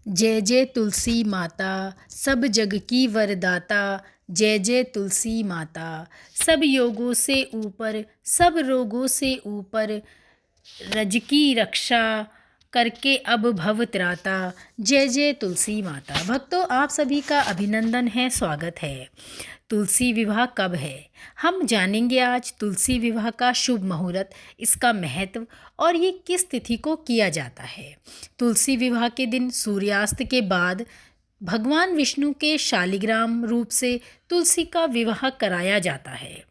जय जय तुलसी माता, सब जग की वरदाता। जय जय तुलसी माता, सब योगों से ऊपर, सब रोगों से ऊपर, रज की रक्षा करके अब भव त्राता। जय जय तुलसी माता। भक्तों, आप सभी का अभिनंदन है, स्वागत है। तुलसी विवाह कब है? हम जानेंगे आज तुलसी विवाह का शुभ मुहूर्त, इसका महत्व और ये किस तिथि को किया जाता है। तुलसी विवाह के दिन सूर्यास्त के बाद भगवान विष्णु के शालिग्राम रूप से तुलसी का विवाह कराया जाता है।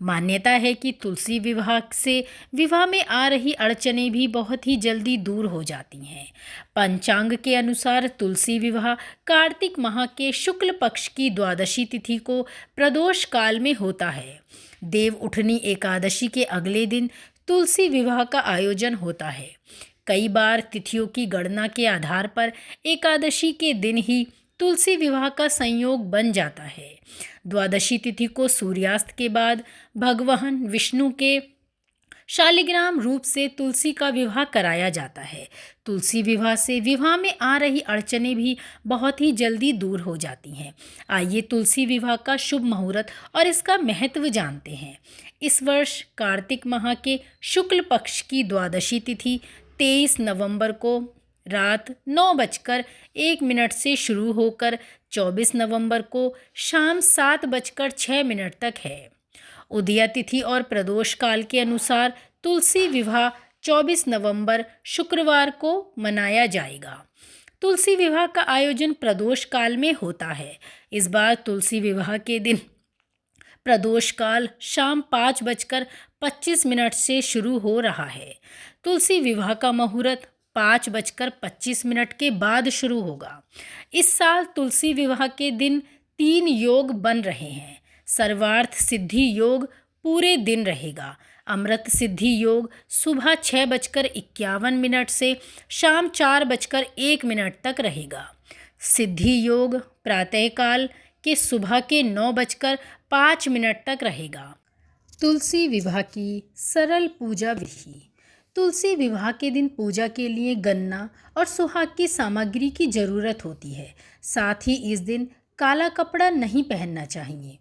मान्यता है कि तुलसी विवाह से विवाह में आ रही अड़चनें भी बहुत ही जल्दी दूर हो जाती हैं। पंचांग के अनुसार तुलसी विवाह कार्तिक माह के शुक्ल पक्ष की द्वादशी तिथि को प्रदोष काल में होता है। देव उठनी एकादशी के अगले दिन तुलसी विवाह का आयोजन होता है। कई बार तिथियों की गणना के आधार पर एकादशी के दिन ही तुलसी विवाह का संयोग बन जाता है। द्वादशी तिथि को सूर्यास्त के बाद भगवान विष्णु के शालिग्राम रूप से तुलसी का विवाह कराया जाता है। तुलसी विवाह से विवाह में आ रही अड़चनें भी बहुत ही जल्दी दूर हो जाती हैं। आइए तुलसी विवाह का शुभ मुहूर्त और इसका महत्व जानते हैं। इस वर्ष कार्तिक माह के शुक्ल पक्ष की द्वादशी तिथि 23 नवंबर को रात 9:01 से शुरू होकर 24 नवंबर को शाम 7:06 तक है। उदया तिथि और प्रदोष काल के अनुसार तुलसी विवाह 24 नवंबर शुक्रवार को मनाया जाएगा। तुलसी विवाह का आयोजन प्रदोष काल में होता है। इस बार तुलसी विवाह के दिन प्रदोष काल शाम 5:25 से शुरू हो रहा है। तुलसी विवाह का मुहूर्त 5:25 के बाद शुरू होगा। इस साल तुलसी विवाह के दिन 3 योग बन रहे हैं। सर्वार्थ सिद्धि योग पूरे दिन रहेगा। अमृत सिद्धि योग सुबह 6:51 से शाम 4:01 तक रहेगा। सिद्धि योग प्रातःकाल के सुबह के 9:05 तक रहेगा। तुलसी विवाह की सरल पूजा विधि। तुलसी विवाह के दिन पूजा के लिए गन्ना और सुहाग की सामग्री की ज़रूरत होती है। साथ ही इस दिन काला कपड़ा नहीं पहनना चाहिए।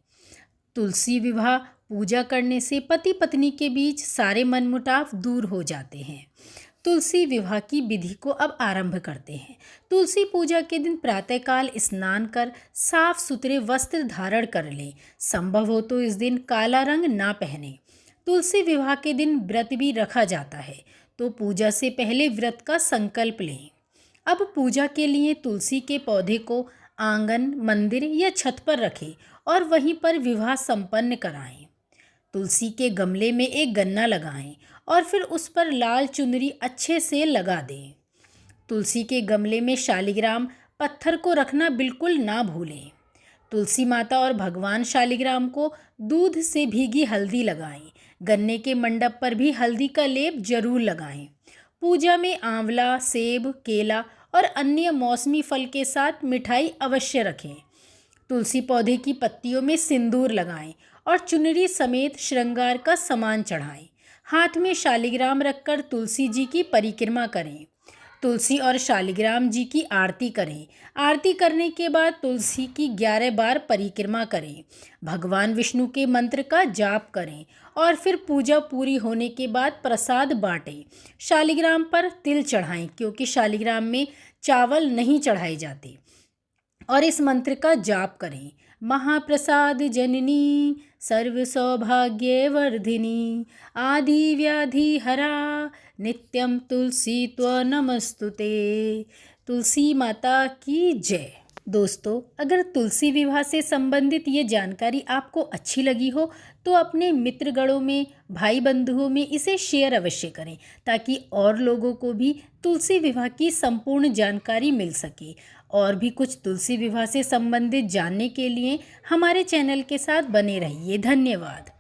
तुलसी विवाह पूजा करने से पति पत्नी के बीच सारे मनमुटाव दूर हो जाते हैं। तुलसी विवाह की विधि को अब आरंभ करते हैं। तुलसी पूजा के दिन प्रातःकाल स्नान कर साफ सुथरे वस्त्र धारण कर लें। संभव हो तो इस दिन काला रंग ना पहने। तुलसी विवाह के दिन व्रत भी रखा जाता है, तो पूजा से पहले व्रत का संकल्प लें। अब पूजा के लिए तुलसी के पौधे को आंगन, मंदिर या छत पर रखें और वहीं पर विवाह संपन्न कराएं। तुलसी के गमले में एक गन्ना लगाएं और फिर उस पर लाल चुनरी अच्छे से लगा दें। तुलसी के गमले में शालिग्राम पत्थर को रखना बिल्कुल ना भूलें। तुलसी माता और भगवान शालिग्राम को दूध से भीगी हल्दी लगाएं। गन्ने के मंडप पर भी हल्दी का लेप जरूर लगाएं। पूजा में आंवला, सेब, केला और अन्य मौसमी फल के साथ मिठाई अवश्य रखें। तुलसी पौधे की पत्तियों में सिंदूर लगाएं और चुनरी समेत श्रृंगार का सामान चढ़ाएं। हाथ में शालिग्राम रखकर तुलसी जी की परिक्रमा करें। तुलसी और शालिग्राम जी की आरती करें। आरती करने के बाद तुलसी की 11 बार परिक्रमा करें। भगवान विष्णु के मंत्र का जाप करें और फिर पूजा पूरी होने के बाद प्रसाद बांटें। शालिग्राम पर तिल चढ़ाएं, क्योंकि शालिग्राम में चावल नहीं चढ़ाए जाते। और इस मंत्र का जाप करें। महाप्रसाद जननी सर्व सौभाग्य वर्धिनी आदि व्याधि हरा नित्यम तुलसी त्वनमस्तुते। तुलसी माता की जय। दोस्तों, अगर तुलसी विवाह से संबंधित ये जानकारी आपको अच्छी लगी हो तो अपने मित्रगणों में, भाई बंधुओं में इसे शेयर अवश्य करें, ताकि और लोगों को भी तुलसी विवाह की संपूर्ण जानकारी मिल सके। और भी कुछ तुलसी विवाह से संबंधित जानने के लिए हमारे चैनल के साथ बने रहिए। धन्यवाद।